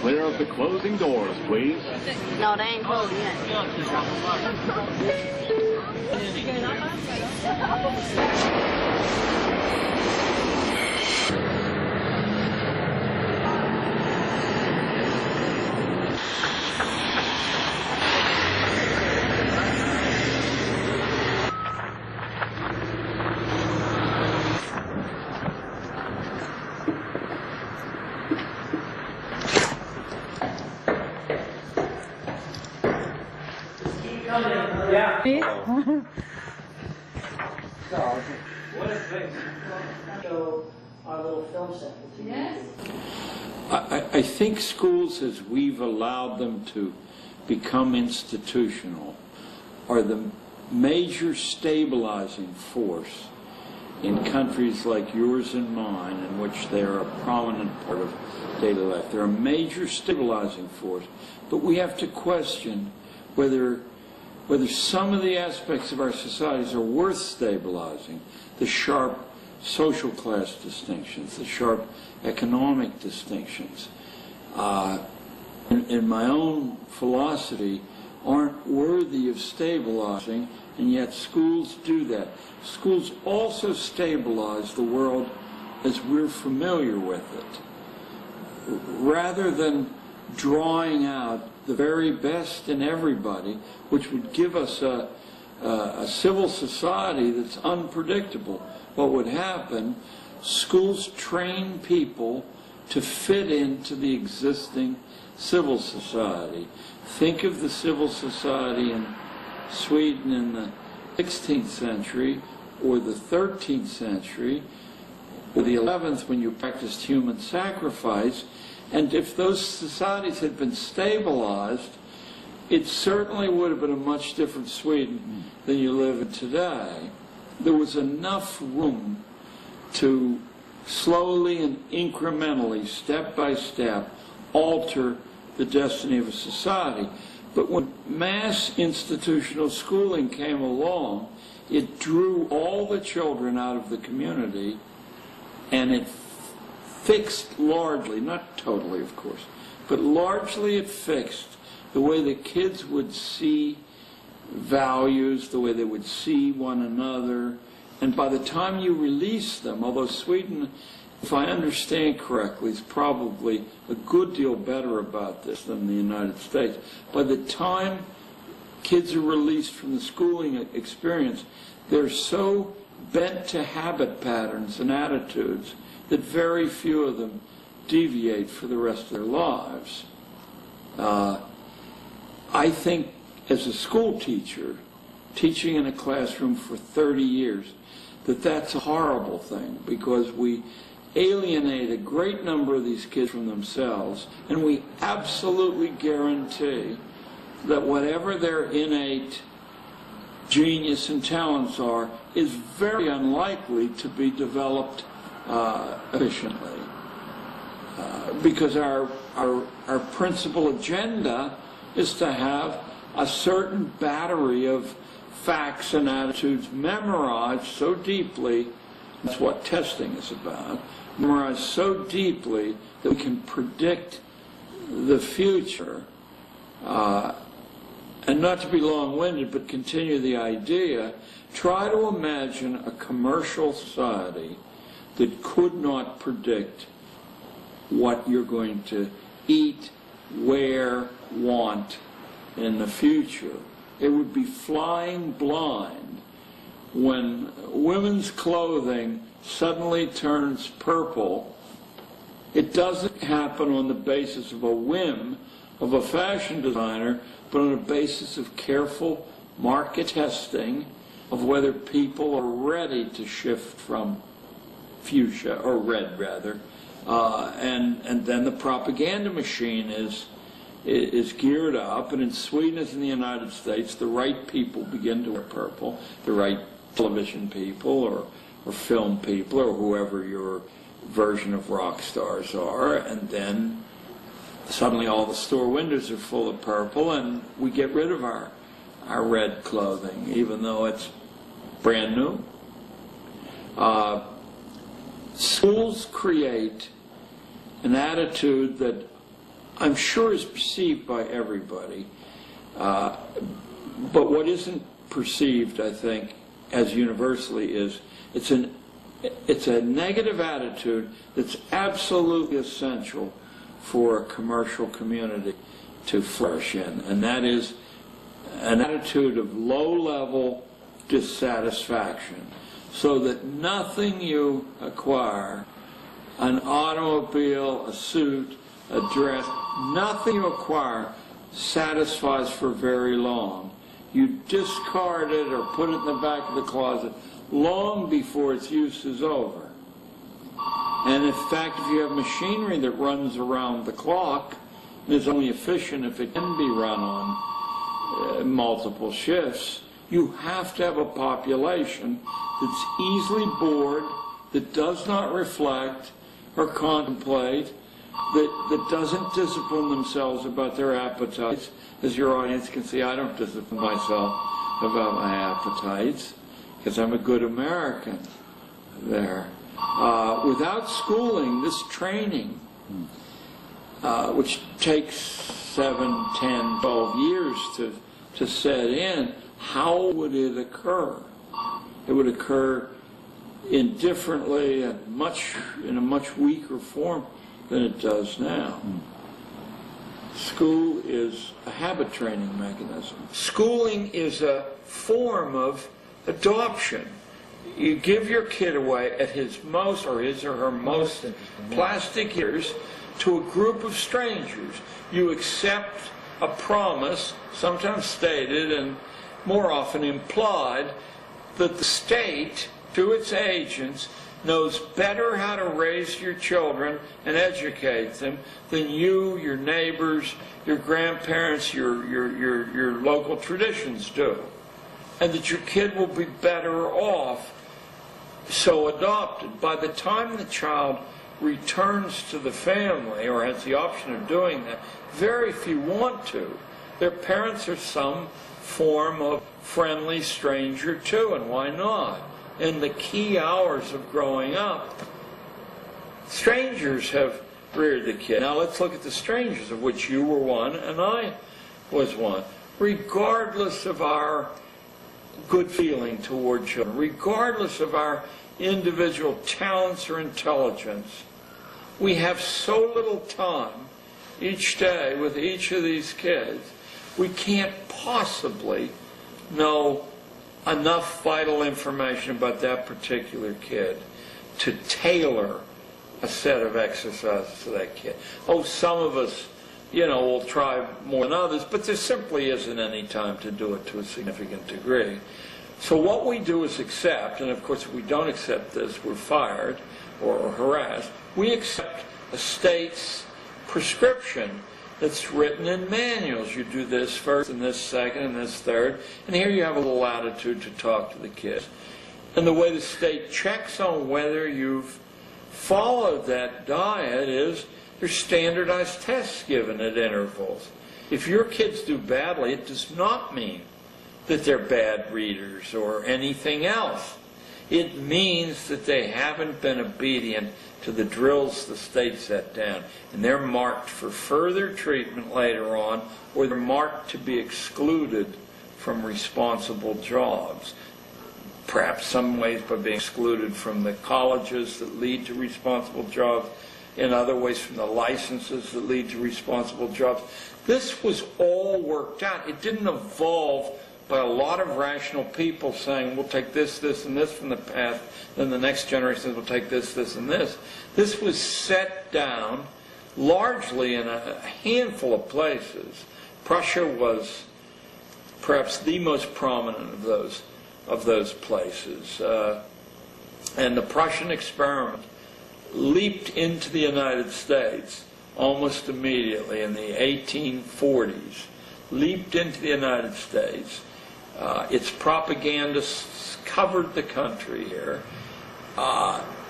clear of the closing doors, please. No, they ain't closing yet. I think schools, as we've allowed them to become institutional, are the major stabilizing force in countries like yours and mine, in which they are a prominent part of daily life. They're a major stabilizing force, but we have to question whether some of the aspects of our societies are worth stabilizing. The sharp social class distinctions, the sharp economic distinctions, in my own philosophy, aren't worthy of stabilizing, and yet schools do that. Schools also stabilize the world as we're familiar with it, rather than drawing out the very best in everybody, which would give us a civil society that's unpredictable. What would happen? Schools train people to fit into the existing civil society. Think of the civil society in Sweden in the 16th century, or the 13th century, or the 11th, when you practiced human sacrifice. And if those societies had been stabilized, it certainly would have been a much different Sweden than you live in today. There was enough room to slowly and incrementally, step by step, alter the destiny of a society. But when mass institutional schooling came along, it drew all the children out of the community, and it fixed largely, not totally of course, but largely it fixed the way the kids would see values, the way they would see one another. And by the time you release them, although Sweden, if I understand correctly, is probably a good deal better about this than the United States, by the time kids are released from the schooling experience, they're so bent to habit patterns and attitudes that very few of them deviate for the rest of their lives. I think as a school teacher, teaching in a classroom for 30 years, that's a horrible thing, because we alienate a great number of these kids from themselves, and we absolutely guarantee that whatever their innate genius and talents are is very unlikely to be developed efficiently. Because our principal agenda is to have a certain battery of facts and attitudes memorized so deeply, that's what testing is about, memorized so deeply that we can predict the future. And not to be long-winded, but continue the idea, try to imagine a commercial society that could not predict what you're going to eat, wear, want in the future. It would be flying blind when women's clothing suddenly turns purple. It doesn't happen on the basis of a whim of a fashion designer, but on a basis of careful market testing of whether people are ready to shift from fuchsia, or red rather, and then the propaganda machine is geared up, and in Sweden as in the United States, the right people begin to wear purple, the right television people or film people or whoever your version of rock stars are, and then suddenly all the store windows are full of purple, and we get rid of our red clothing, even though it's brand new. Schools create an attitude that I'm sure is perceived by everybody, but what isn't perceived, I think, as universally is it's a negative attitude that's absolutely essential for a commercial community to flourish in, and that is an attitude of low-level dissatisfaction, so that nothing you acquire, an automobile, a suit, a dress, nothing you acquire satisfies for very long. You discard it or put it in the back of the closet long before its use is over. And in fact, if you have machinery that runs around the clock and is only efficient if it can be run on multiple shifts, you have to have a population that's easily bored, that does not reflect or contemplate, that doesn't discipline themselves about their appetites. As your audience can see, I don't discipline myself about my appetites because I'm a good American there. Without schooling, this training, which takes 7, 10, 12 years to set in, how would it occur? It would occur indifferently and in a much weaker form than it does now. School is a habit training mechanism. Schooling is a form of adoption. You give your kid away at his or her most plastic years to a group of strangers. You accept a promise, sometimes stated and more often implied, that the state, through its agents, knows better how to raise your children and educate them than you, your neighbors, your grandparents, your local traditions do. And that your kid will be better off so adopted. By the time the child returns to the family, or has the option of doing that, very few want to. Their parents are some form of friendly stranger too, and why not? In the key hours of growing up, strangers have reared the kid. Now let's look at the strangers, of which you were one and I was one. Regardless of our good feeling toward children, regardless of our individual talents or intelligence, we have so little time each day with each of these kids, we can't possibly know enough vital information about that particular kid to tailor a set of exercises to that kid. Oh, some of us, will try more than others, but there simply isn't any time to do it to a significant degree. So what we do is accept, and of course if we don't accept this, we're fired or harassed. We accept a state's prescription that's written in manuals. You do this first, and this second, and this third, and here you have a little latitude to talk to the kids. And the way the state checks on whether you've followed that diet is there's standardized tests given at intervals. If your kids do badly, it does not mean that they're bad readers or anything else. It means that they haven't been obedient to the drills the state set down, and they're marked for further treatment later on, or they're marked to be excluded from responsible jobs. Perhaps some ways by being excluded from the colleges that lead to responsible jobs, in other ways from the licenses that lead to responsible jobs. This was all worked out. It didn't evolve by a lot of rational people saying, we'll take this, this, and this from the past, then the next generation will take this, this, and this. This was set down largely in a handful of places. Prussia was perhaps the most prominent of those places. And the Prussian experiment leaped into the United States almost immediately in the 1840s. Leaped into the United States. Its propagandists covered the country here.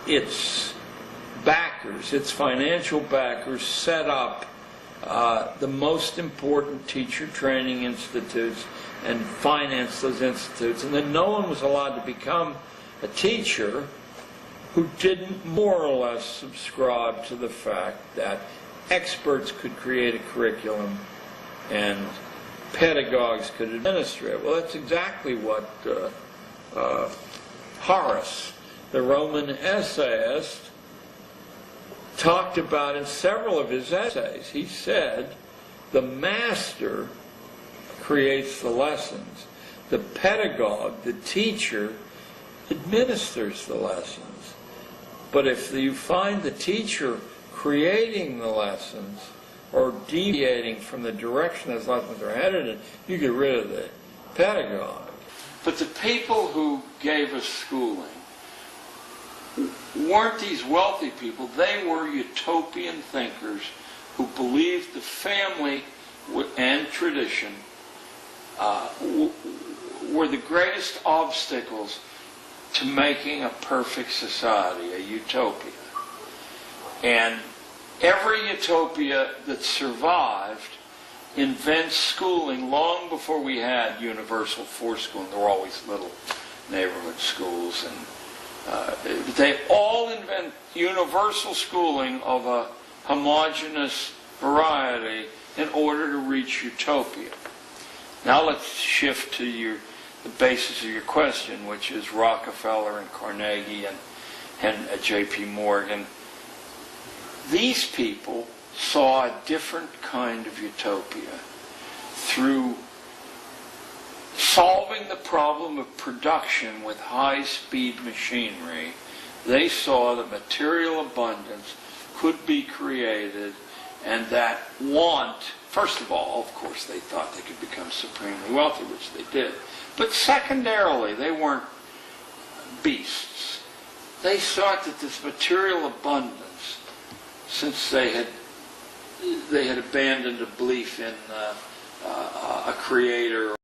Its backers, its financial backers, set up the most important teacher training institutes and financed those institutes. And then no one was allowed to become a teacher who didn't more or less subscribe to the fact that experts could create a curriculum and pedagogues could administer it. Well, that's exactly what Horace, the Roman essayist, talked about in several of his essays. He said, the master creates the lessons. The pedagogue, the teacher, administers the lessons. But if you find the teacher creating the lessons or deviating from the direction those lessons are headed in, you get rid of the pedagogue. But the people who gave us schooling weren't these wealthy people. They were utopian thinkers who believed the family and tradition were the greatest obstacles to making a perfect society, a utopia. And every utopia that survived invents schooling long before we had universal force schooling. There were always little neighborhood schools, and they all invent universal schooling of a homogeneous variety in order to reach utopia. Now let's shift to the basis of your question, which is Rockefeller and Carnegie and J.P. Morgan. These people saw a different kind of utopia through solving the problem of production with high-speed machinery. They saw that material abundance could be created, and that want, first of all, of course, they thought they could become supremely wealthy, which they did. But secondarily, they weren't beasts. They thought that this material abundance, since they had abandoned a belief in a creator